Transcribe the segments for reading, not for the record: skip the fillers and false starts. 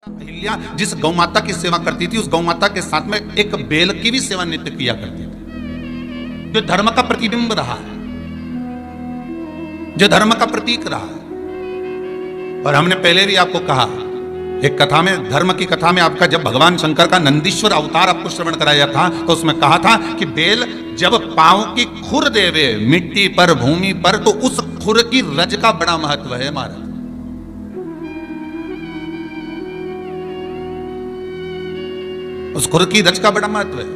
अहिल्या जिस गौ माता की सेवा करती थी, उस गौ माता के साथ में एक बेल की भी सेवा नित्य किया करती थी, जो धर्म का प्रतिबिंब रहा है, जो धर्म का प्रतीक रहा है। और हमने पहले भी आपको कहा, एक कथा में, धर्म की कथा में आपका, जब भगवान शंकर का नंदीश्वर अवतार आपको श्रवण कराया था, तो उसमें कहा था कि बेल जब पांव की खुर देवे मिट्टी पर, भूमि पर, तो उस खुर की रज का बड़ा महत्व है महाराज। उस खुर की रज का बड़ा महत्व है।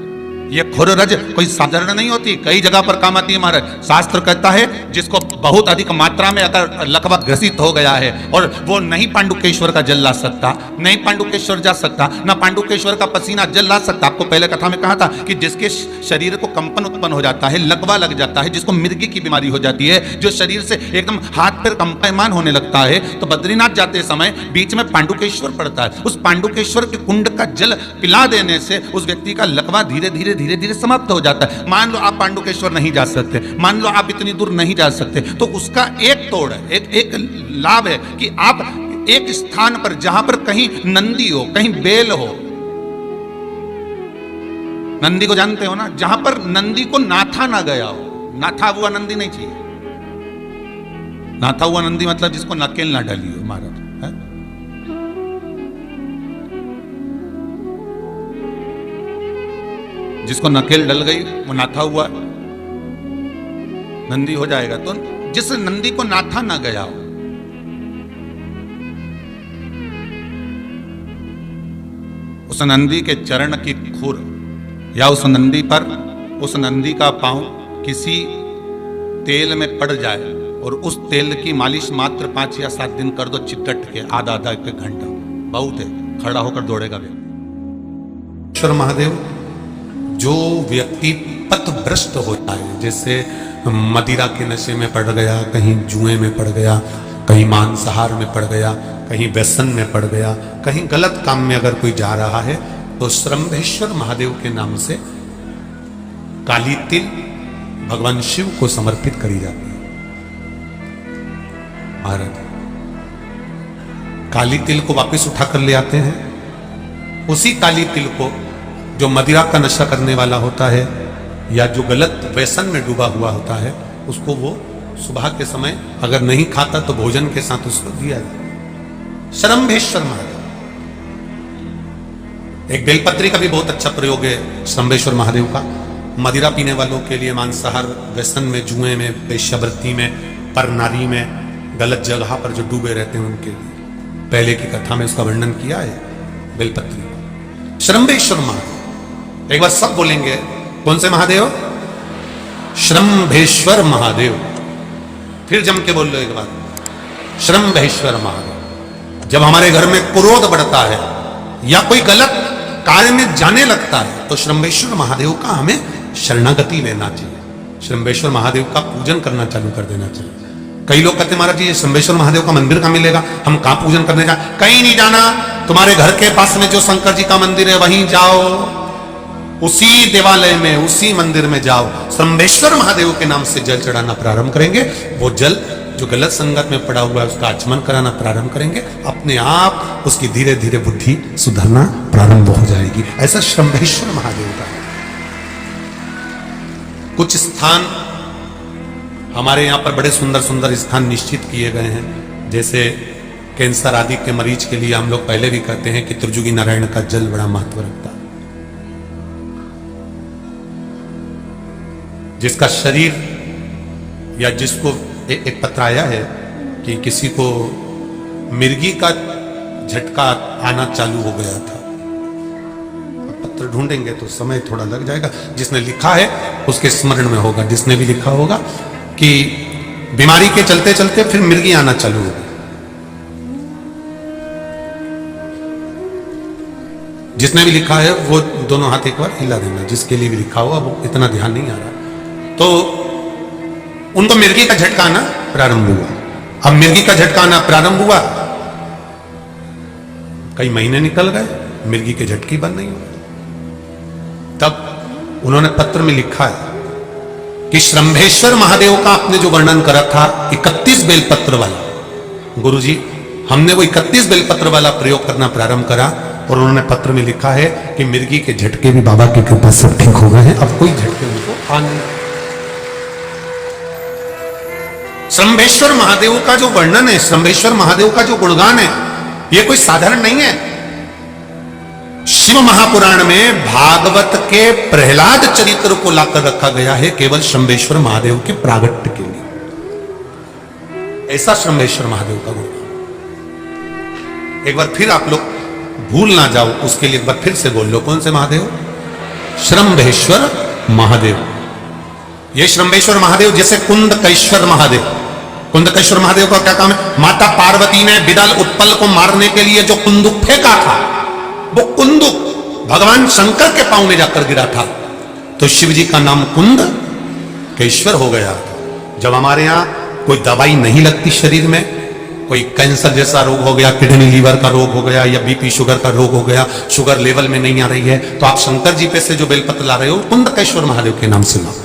ये खुर रज कोई साधारण नहीं होती, कई जगह पर काम आती है महाराज। शास्त्र कहता है जिसको बहुत अधिक मात्रा में अगर लकवा ग्रसित हो गया है और वो नहीं पांडुकेश्वर का जल ला सकता, नहीं पांडुकेश्वर जा सकता, ना पांडुकेश्वर का पसीना जल ला सकता। आपको पहले कथा में कहा था कि जिसके शरीर को कंपन उत्पन्न हो जाता है, लकवा लग जाता है, जिसको मिर्गी की बीमारी हो जाती है, जो शरीर से एकदम हाथ पैर कंपायमान होने लगता है, तो बद्रीनाथ जाते समय बीच में पांडुकेश्वर पड़ता है। उस पांडुकेश्वर के कुंड का जल पिला देने से उस व्यक्ति का लकवा धीरे धीरे धीरे धीरे समाप्त हो जाता है। मान लो आप पांडुकेश्वर नहीं जा सकते, मान लो आप इतनी दूर नहीं जा सकते, तो उसका एक तोड़ है, एक लाभ है कि आप एक स्थान पर, जहां पर कहीं नंदी हो, कहीं बेल हो, नंदी को जानते हो ना, जहां पर नंदी को नाथा ना गया हो, नाथा हुआ नंदी नहीं चाहिए, नाथा हुआ नंदी मतलब जिसको नकेल ना डाली हो महाराज। जिसको नकेल डल गई वो नाथा हुआ नंदी हो जाएगा। तो जिस नंदी को नाथा ना गया हो, उस नंदी के चरण की खुर या उस नंदी पर, उस नंदी का पांव किसी तेल में पड़ जाए और उस तेल की मालिश मात्र 5 या 7 दिन कर दो, चिपट के आधा 1 घंटा बहुत है, खड़ा होकर दौड़ेगा व्यक्ति। ईश्वर महादेव, जो व्यक्ति पथभ्रष्ट होता है, जैसे मदिरा के नशे में पड़ गया, कहीं जुए में पड़ गया, कहीं मांसाहार में पड़ गया, कहीं व्यसन में पड़ गया, कहीं गलत काम में अगर कोई जा रहा है, तो श्रम्भेश्वर महादेव के नाम से काली तिल भगवान शिव को समर्पित करी जाती है महाराज। काली तिल को वापस उठा कर ले आते हैं। उसी काली तिल को जो मदिरा का नशा करने वाला होता है या जो गलत व्यसन में डूबा हुआ होता है, उसको वो सुबह के समय अगर नहीं खाता तो भोजन के साथ उसको दिया जाए। श्रम्भेश्वर महादेव। एक बेलपत्री का भी बहुत अच्छा प्रयोग है श्रम्भेश्वर महादेव का, मदिरा पीने वालों के लिए, मांसाहार, व्यसन में, जुए में, वेश्यावृत्ति में, पर नारी में, गलत जगह पर जो डूबे रहते हैं उनके लिए। पहले की कथा में उसका वर्णन किया है बेलपत्री। श्रम्भेश्वर महादेव, एक बार सब बोलेंगे, कौन से महादेव? श्रम्भेश्वर महादेव। फिर जम के बोल लो एक बार, श्रम्भेश्वर महादेव। जब हमारे घर में क्रोध बढ़ता है या कोई गलत कार्य में जाने लगता है, तो श्रम्भेश्वर महादेव का हमें शरणागति लेना चाहिए, श्रम्भेश्वर महादेव का पूजन करना चालू कर देना चाहिए। कई लोग कहते महाराज जी, ये श्रम्भेश्वर महादेव का मंदिर कहां मिलेगा, हम कहां पूजन करने जाए? कहीं नहीं जाना, तुम्हारे घर के पास में जो शंकर जी का मंदिर है वहीं जाओ, उसी देवालय में, उसी मंदिर में जाओ, श्रम्भेश्वर महादेव के नाम से जल चढ़ाना प्रारंभ करेंगे। वो जल जो गलत संगत में पड़ा हुआ है उसका आचमन कराना प्रारंभ करेंगे, अपने आप उसकी धीरे धीरे बुद्धि सुधरना प्रारंभ हो जाएगी। ऐसा श्रम्भेश्वर महादेव का है। कुछ स्थान हमारे यहाँ पर बड़े सुंदर सुंदर स्थान निश्चित किए गए हैं, जैसे कैंसर आदि के मरीज के लिए हम लोग पहले भी कहते हैं कि त्रिजुगी नारायण का जल बड़ा महत्व रखता है। जिसका शरीर या जिसको एक पत्र आया है कि किसी को मिर्गी का झटका आना चालू हो गया था। पत्र ढूंढेंगे तो समय थोड़ा लग जाएगा, जिसने लिखा है उसके स्मरण में होगा, जिसने भी लिखा होगा कि बीमारी के चलते चलते फिर मिर्गी आना चालू हो गई। जिसने भी लिखा है वो दोनों हाथ एक बार हिला देना, जिसके लिए भी लिखा हुआ वो इतना ध्यान नहीं आ रहा। तो उनको मिर्गी का झटका आना प्रारंभ हुआ। अब मिर्गी का झटका आना प्रारंभ हुआ, कई महीने निकल गए, मिर्गी के झटके बंद नहीं हुए। तब उन्होंने पत्र में लिखा है कि श्रम्भेश्वर महादेव का आपने जो वर्णन करा था 31 बेलपत्र वाला, गुरुजी हमने वो 31 बेलपत्र वाला प्रयोग करना प्रारंभ करा और उन्होंने पत्र में लिखा है कि मिर्गी के झटके भी बाबा की कृपा से ठीक हो गए हैं, अब कोई झटके उनको आ नहीं। श्रंभेश्वर महादेव का जो वर्णन है, श्रंभेश्वर महादेव का जो गुणगान है, ये कोई साधारण नहीं है। शिव महापुराण में भागवत के प्रहलाद चरित्र को लाकर रखा गया है केवल श्रंभेश्वर महादेव के प्रागट्य के लिए। ऐसा श्रंभेश्वर महादेव का गुणगान एक बार फिर आप लोग भूल ना जाओ, उसके लिए एक बार फिर से बोल लो, कौन से महादेव? श्रंभेश्वर महादेव। ये श्रंभेश्वर महादेव जैसे कुंदकेश्वर महादेव, कुंदकेश्वर महादेव का क्या काम है? माता पार्वती ने विदल उत्पल को मारने के लिए जो कुंदुक फेंका था, वो कुंदुक भगवान शंकर के पांव में जाकर गिरा था, तो शिव जी का नाम कुंदकेश्वर हो गया। जब हमारे यहां कोई दवाई नहीं लगती शरीर में, कोई कैंसर जैसा रोग हो गया, किडनी लीवर का रोग हो गया, या बीपी शुगर का रोग हो गया, शुगर लेवल में नहीं आ रही है, तो आप शंकर जी पे से जो बेलपत्र ला रहे हो कुंदकेश्वर महादेव के नाम से लाओ।